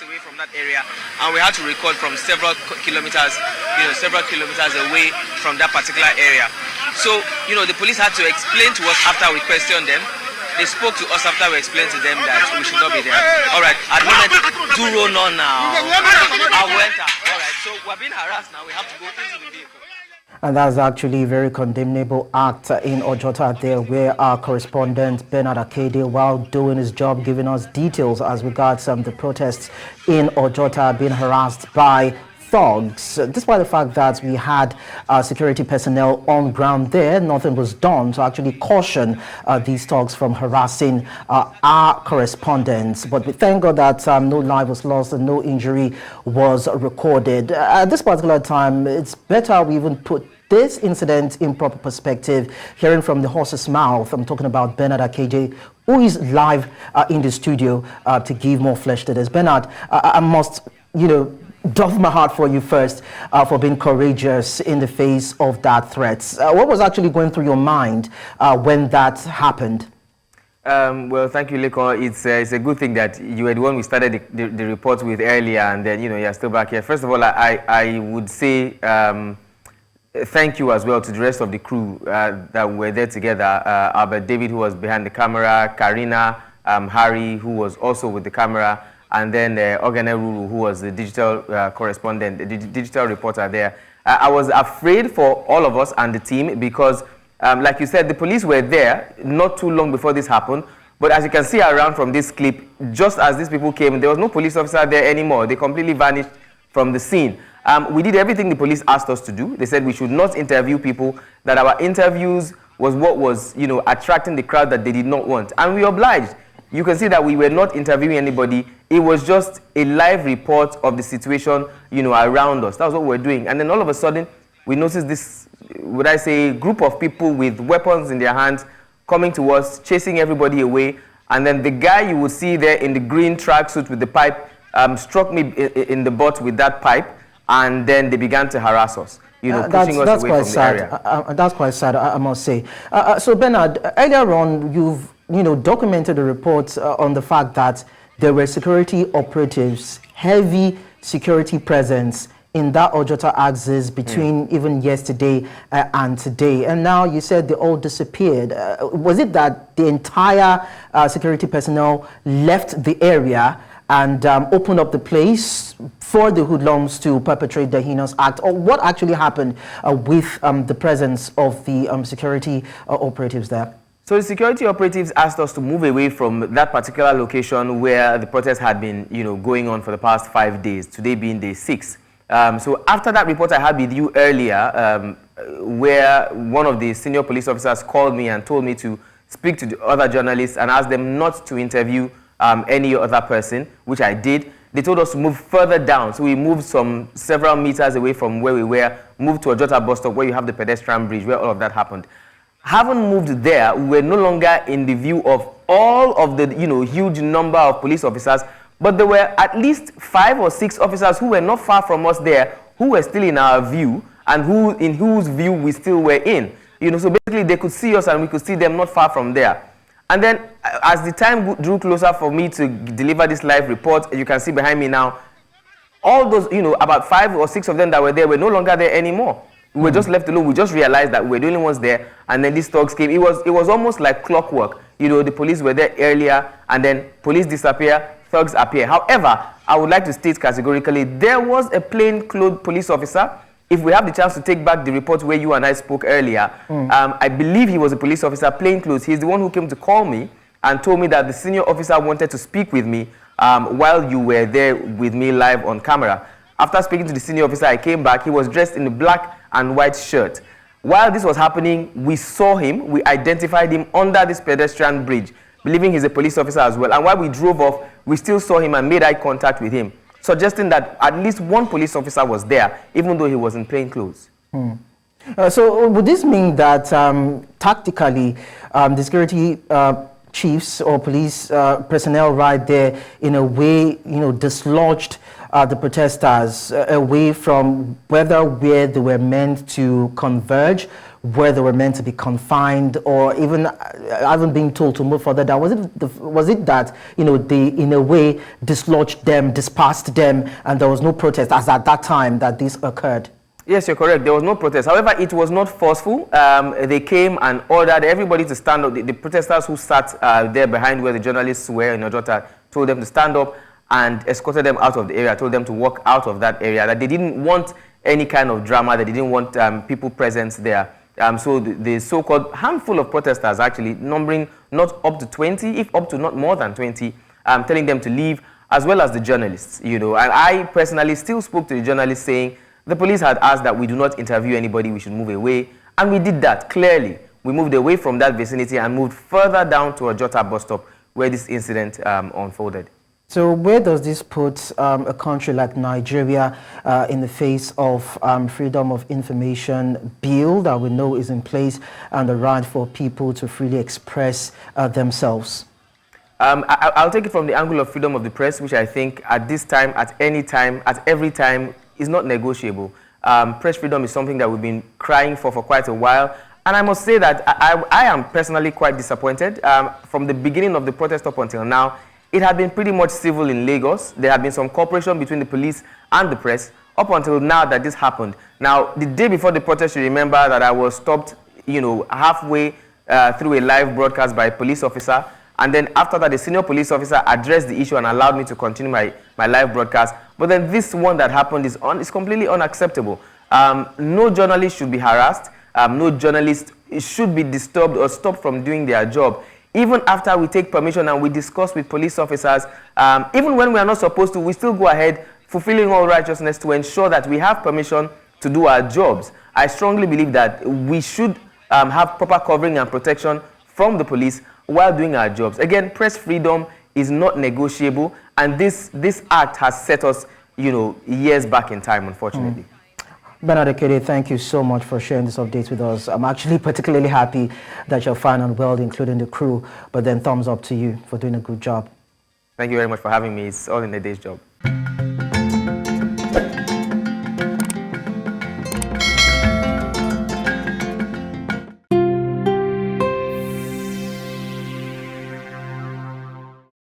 away from that area, and we had to record from several kilometers away from that particular area. So, the police had to explain to us after we questioned them. They spoke to us after we explained to them that we should not be there. All right, at the moment, do roll on now. All right, so we're being harassed now. We have to go into the vehicle. And that's actually a very condemnable act in Ojota there, where our correspondent Bernard Akede, while doing his job, giving us details as regards the protests in Ojota, being harassed by thugs. Despite the fact that we had security personnel on ground there, nothing was done to actually caution these thugs from harassing our correspondents. But we thank God that no life was lost and no injury was recorded. At this particular time, it's better we even put this incident in proper perspective, hearing from the horse's mouth. I'm talking about Bernard Akede, who is live in the studio to give more flesh to this. Bernard, I must, doff my heart for you first for being courageous in the face of that threat. What was actually going through your mind when that happened? Well, thank you, Leko. It's a good thing that you were the one we started the report with earlier, and then, you're still back here. First of all, I would say thank you as well to the rest of the crew that were there together. Albert David, who was behind the camera, Karina, Harry, who was also with the camera, and then Ogene Ruru, who was the digital correspondent, the digital reporter there. I was afraid for all of us and the team because, like you said, the police were there not too long before this happened. But as you can see around from this clip, just as these people came, there was no police officer there anymore. They completely vanished from the scene. We did everything the police asked us to do. They said we should not interview people, that our interviews was what was, attracting the crowd that they did not want. And we obliged. You can see that we were not interviewing anybody. It was just a live report of the situation, around us. That was what we were doing. And then all of a sudden, we noticed this, would I say, group of people with weapons in their hands coming to us, chasing everybody away. And then the guy you would see there in the green tracksuit with the pipe struck me in the butt with that pipe. And then they began to harass us, pushing us away from the area. That's quite sad, I must say. So, Bernard, earlier on, you've documented the reports on the fact that there were security operatives, heavy security presence in that Ojota axis between even yesterday and today. And now you said they all disappeared. Was it that the entire security personnel left the area and opened up the place for the hoodlums to perpetrate the heinous act? Or what actually happened with the presence of the security operatives there? So the security operatives asked us to move away from that particular location where the protest had been, going on for the past 5 days, today being day 6. So after that report I had with you earlier, where one of the senior police officers called me and told me to speak to the other journalists and ask them not to interview any other person, which I did. They told us to move further down. So we moved several meters away from where we were, moved to Ojota bus stop where you have the pedestrian bridge, where all of that happened. Having moved there, we were no longer in the view of all of the huge number of police officers, but there were at least 5 or 6 officers who were not far from us there, who were still in our view, and in whose view we still were in. So basically they could see us and we could see them not far from there. And then as the time drew closer for me to deliver this live report, you can see behind me now, all those, about 5 or 6 of them that were there were no longer there anymore. We were just left alone. We just realized that we were the only ones there, and then these thugs came. It was almost like clockwork. The police were there earlier, and then police disappear, thugs appear. However, I would like to state categorically, there was a plainclothes police officer. If we have the chance to take back the report where you and I spoke earlier, I believe he was a police officer, plainclothes. He's the one who came to call me and told me that the senior officer wanted to speak with me while you were there with me live on camera. After speaking to the senior officer, I came back. He was dressed in a black and white shirt. While this was happening, we saw him. We identified him under this pedestrian bridge, believing he's a police officer as well. And while we drove off, we still saw him and made eye contact with him, suggesting that at least one police officer was there, even though he was in plain clothes. So would this mean that tactically the security chiefs or police personnel right there in a way, dislodged the protesters away from where they were meant to converge, where they were meant to be confined, or even haven't been told to move further down? Was it that, you know, they in a way dislodged them, dispersed them, and there was no protest as at that time that this occurred? Yes, you're correct. There was no protest. However, it was not forceful. They came and ordered everybody to stand up. The protesters who sat there behind where the journalists were in Ojota told them to stand up and escorted them out of the area, told them to walk out of that area, that they didn't want any kind of drama, that they didn't want people present there. So the so-called handful of protesters, actually numbering not up to 20, if up to not more than 20, telling them to leave, as well as the journalists, you know. And I personally still spoke to the journalists saying the police had asked that we do not interview anybody, we should move away. And we did that, clearly. We moved away from that vicinity and moved further down to Ojota bus stop where this incident unfolded. So where does this put a country like Nigeria in the face of freedom of information bill that we know is in place and the right for people to freely express themselves? I'll take it from the angle of freedom of the press, which I think at this time, at any time, at every time, is not negotiable. Press freedom is something that we've been crying for quite a while. And I must say that I am personally quite disappointed. From the beginning of the protest up until now, it had been pretty much civil in Lagos. There had been some cooperation between the police and the press up until now that this happened. Now, the day before the protest, you remember that I was stopped, you know, halfway through a live broadcast by a police officer. And then after that, the senior police officer addressed the issue and allowed me to continue my live broadcast. But then this one that happened is completely unacceptable. No journalist should be harassed. No journalist should be disturbed or stopped from doing their job. Even after we take permission and we discuss with police officers, even when we are not supposed to, we still go ahead fulfilling all righteousness to ensure that we have permission to do our jobs. I strongly believe that we should have proper covering and protection from the police while doing our jobs. Again, press freedom is not negotiable, and this act has set us, you know, years back in time, unfortunately. Bernard Akede, thank you so much for sharing this update with us. I'm actually particularly happy that you're fine and well, including the crew, but then thumbs up to you for doing a good job. Thank you very much for having me. It's all in the day's job.